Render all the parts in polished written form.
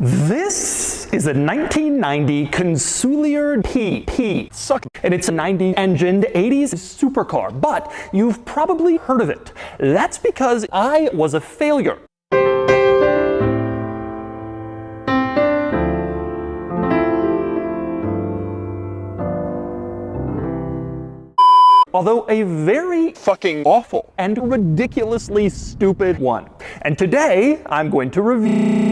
This is a 1990 Consulier PPSucc, and it's a 90-engined 80s supercar, but you've probably heard of it. That's because I was a failure. Although a very fucking awful and ridiculously stupid one. And today, I'm going to review...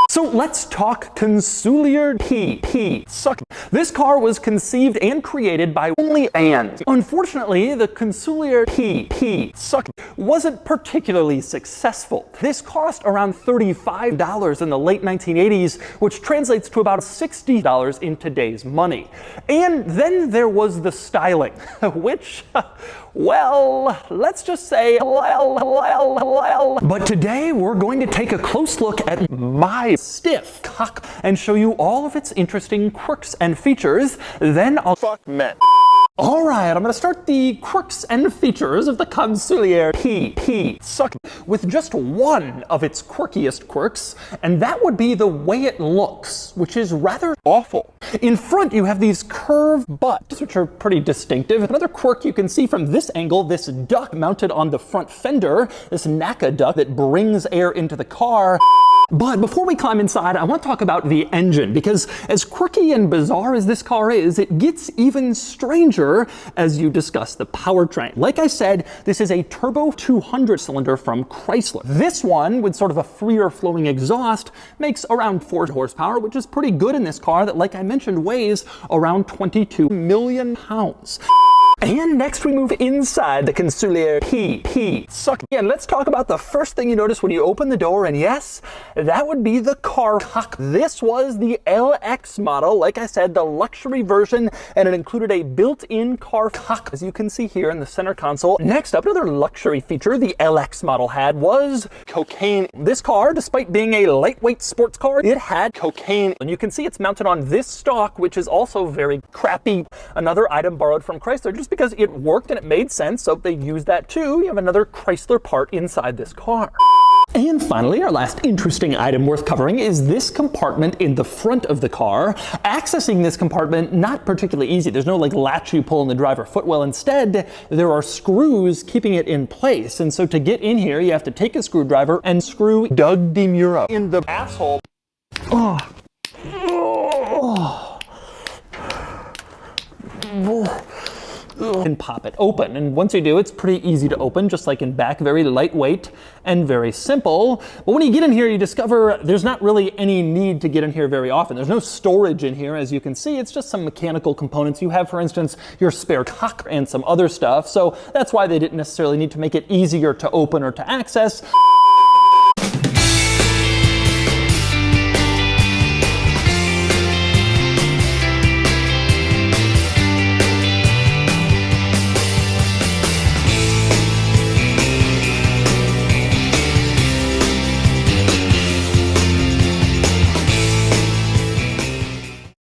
So let's talk Consulier PPSucc. This car was conceived and created by only and. Unfortunately, the Consulier PPSucc wasn't particularly successful. This cost around $35 in the late 1980s, which translates to about $60 in today's money. And then there was the styling, which, well, let's just say, well. But today we're going to take a close look at my stiff cock and show you all of its interesting quirks and features. Then I'll fuck men. Alright, I'm going to start the quirks and features of the Consulier PPSucc with just one of its quirkiest quirks, and that would be the way it looks, which is rather awful. In front you have these curved butts, which are pretty distinctive. Another quirk you can see from this angle, this duct mounted on the front fender, this NACA duct that brings air into the car. But before we climb inside, I want to talk about the engine, because as quirky and bizarre as this car is, it gets even stranger as you discuss the powertrain. Like I said, this is a turbo 200 cylinder from Chrysler. This one, with sort of a freer flowing exhaust, makes around 4 horsepower, which is pretty good in this car that, like I mentioned, weighs around 22 million pounds. And next we move inside the Consulier PPSucc. And let's talk about the first thing you notice when you open the door, and yes, that would be the car cock. This was the LX model, like I said, the luxury version, and it included a built-in car cock, as you can see here in the center console. Next up, another luxury feature the LX model had was cocaine. This car, despite being a lightweight sports car, it had cocaine. And you can see it's mounted on this stock, which is also very crappy. Another item borrowed from Chrysler, just because it worked and it made sense, so they used that too. You have another Chrysler part inside this car. And finally, our last interesting item worth covering is this compartment in the front of the car. Accessing this compartment, not particularly easy. There's no like latch you pull in the driver footwell. Instead, there are screws keeping it in place. And so to get in here, you have to take a screwdriver and screw Doug DeMuro in the asshole. Oh. And pop it open. And once you do, it's pretty easy to open, just like in back, very lightweight and very simple. But when you get in here, you discover there's not really any need to get in here very often. There's no storage in here, as you can see. It's just some mechanical components. You have, for instance, your spare cock and some other stuff. So that's why they didn't necessarily need to make it easier to open or to access.